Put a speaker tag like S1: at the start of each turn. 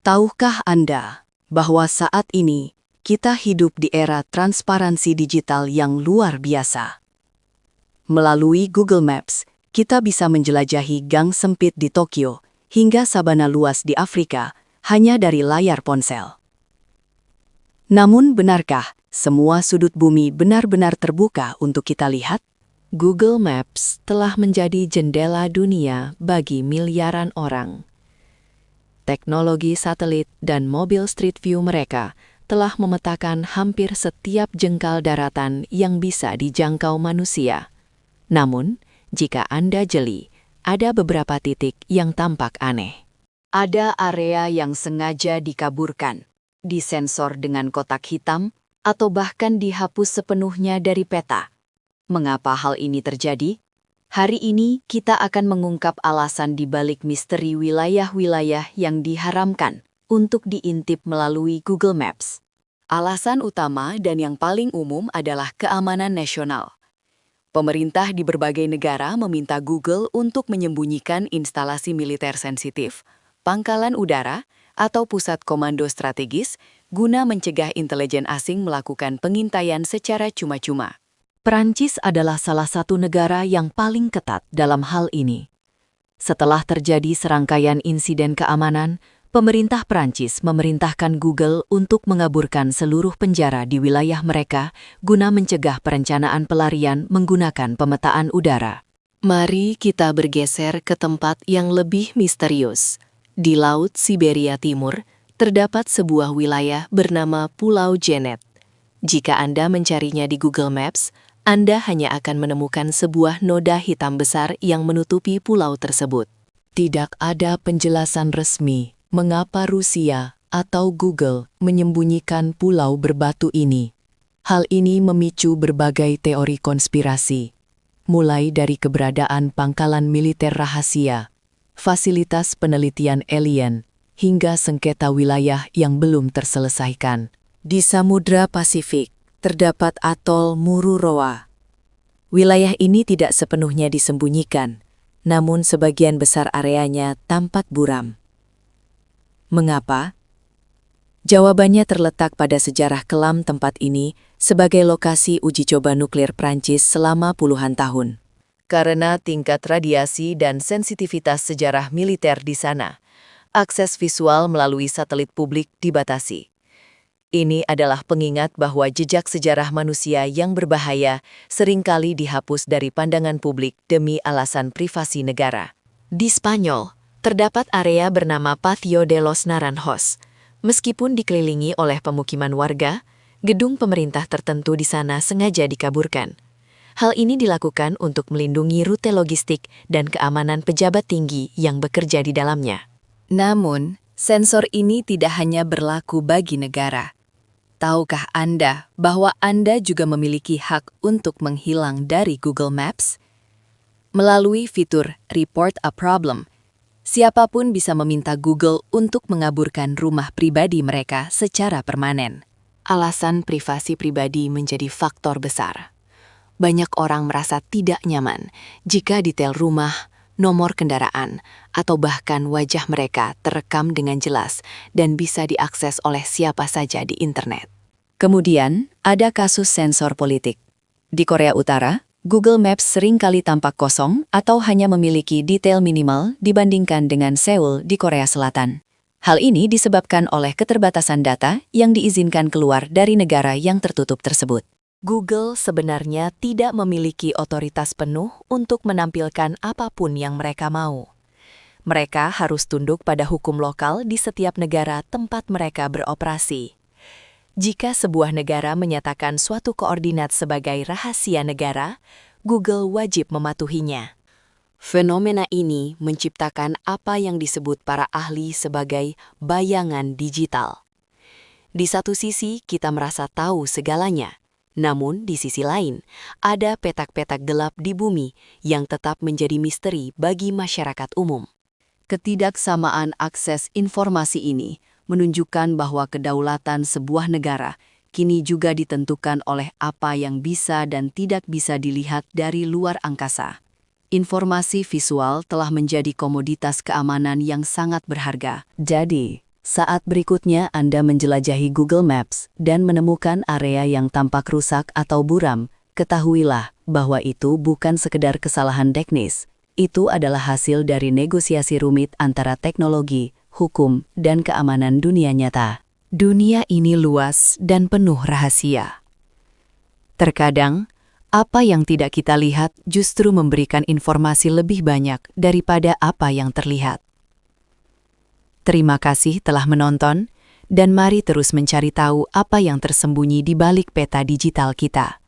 S1: Tahukah Anda bahwa saat ini kita hidup di era transparansi digital yang luar biasa? Melalui Google Maps, kita bisa menjelajahi gang sempit di Tokyo hingga sabana luas di Afrika hanya dari layar ponsel. Namun benarkah semua sudut bumi benar-benar terbuka untuk kita lihat?
S2: Google Maps telah menjadi jendela dunia bagi miliaran orang. Teknologi satelit dan mobil Street View mereka telah memetakan hampir setiap jengkal daratan yang bisa dijangkau manusia. Namun, jika Anda jeli, ada beberapa titik yang tampak aneh.
S1: Ada area yang sengaja dikaburkan, disensor dengan kotak hitam, atau bahkan dihapus sepenuhnya dari peta. Mengapa hal ini terjadi? Hari ini kita akan mengungkap alasan di balik misteri wilayah-wilayah yang diharamkan untuk diintip melalui Google Maps. Alasan utama dan yang paling umum adalah keamanan nasional. Pemerintah di berbagai negara meminta Google untuk menyembunyikan instalasi militer sensitif, pangkalan udara, atau pusat komando strategis guna mencegah intelijen asing melakukan pengintaian secara cuma-cuma. Perancis adalah salah satu negara yang paling ketat dalam hal ini. Setelah terjadi serangkaian insiden keamanan, pemerintah Perancis memerintahkan Google untuk mengaburkan seluruh penjara di wilayah mereka guna mencegah perencanaan pelarian menggunakan pemetaan udara. Mari kita bergeser ke tempat yang lebih misterius. Di Laut Siberia Timur, terdapat sebuah wilayah bernama Pulau Jenet. Jika Anda mencarinya di Google Maps, Anda hanya akan menemukan sebuah noda hitam besar yang menutupi pulau tersebut. Tidak ada penjelasan resmi mengapa Rusia atau Google menyembunyikan pulau berbatu ini. Hal ini memicu berbagai teori konspirasi, mulai dari keberadaan pangkalan militer rahasia, fasilitas penelitian alien, hingga sengketa wilayah yang belum terselesaikan. Di Samudra Pasifik, terdapat atol Mururoa. Wilayah ini tidak sepenuhnya disembunyikan, namun sebagian besar areanya tampak buram. Mengapa? Jawabannya terletak pada sejarah kelam tempat ini sebagai lokasi uji coba nuklir Prancis selama puluhan tahun. Karena tingkat radiasi dan sensitivitas sejarah militer di sana, akses visual melalui satelit publik dibatasi. Ini adalah pengingat bahwa jejak sejarah manusia yang berbahaya seringkali dihapus dari pandangan publik demi alasan privasi negara. Di Spanyol, terdapat area bernama Patio de los Naranjos. Meskipun dikelilingi oleh pemukiman warga, gedung pemerintah tertentu di sana sengaja dikaburkan. Hal ini dilakukan untuk melindungi rute logistik dan keamanan pejabat tinggi yang bekerja di dalamnya. Namun, sensor ini tidak hanya berlaku bagi negara. Tahukah Anda bahwa Anda juga memiliki hak untuk menghilang dari Google Maps? Melalui fitur Report a Problem, siapapun bisa meminta Google untuk mengaburkan rumah pribadi mereka secara permanen. Alasan privasi pribadi menjadi faktor besar. Banyak orang merasa tidak nyaman jika detail rumah, nomor kendaraan, atau bahkan wajah mereka terekam dengan jelas dan bisa diakses oleh siapa saja di internet. Kemudian, ada kasus sensor politik. Di Korea Utara, Google Maps seringkali tampak kosong atau hanya memiliki detail minimal dibandingkan dengan Seoul di Korea Selatan. Hal ini disebabkan oleh keterbatasan data yang diizinkan keluar dari negara yang tertutup tersebut. Google sebenarnya tidak memiliki otoritas penuh untuk menampilkan apapun yang mereka mau. Mereka harus tunduk pada hukum lokal di setiap negara tempat mereka beroperasi. Jika sebuah negara menyatakan suatu koordinat sebagai rahasia negara, Google wajib mematuhinya. Fenomena ini menciptakan apa yang disebut para ahli sebagai bayangan digital. Di satu sisi, kita merasa tahu segalanya. Namun, di sisi lain, ada petak-petak gelap di bumi yang tetap menjadi misteri bagi masyarakat umum. Ketidaksamaan akses informasi ini menunjukkan bahwa kedaulatan sebuah negara kini juga ditentukan oleh apa yang bisa dan tidak bisa dilihat dari luar angkasa. Informasi visual telah menjadi komoditas keamanan yang sangat berharga. Jadi, Saat berikutnya Anda menjelajahi Google Maps dan menemukan area yang tampak rusak atau buram, ketahuilah bahwa itu bukan sekedar kesalahan teknis. Itu adalah hasil dari negosiasi rumit antara teknologi, hukum, dan keamanan dunia nyata.
S2: Dunia ini luas dan penuh rahasia. Terkadang, apa yang tidak kita lihat justru memberikan informasi lebih banyak daripada apa yang terlihat. Terima kasih telah menonton, dan mari terus mencari tahu apa yang tersembunyi di balik peta digital kita.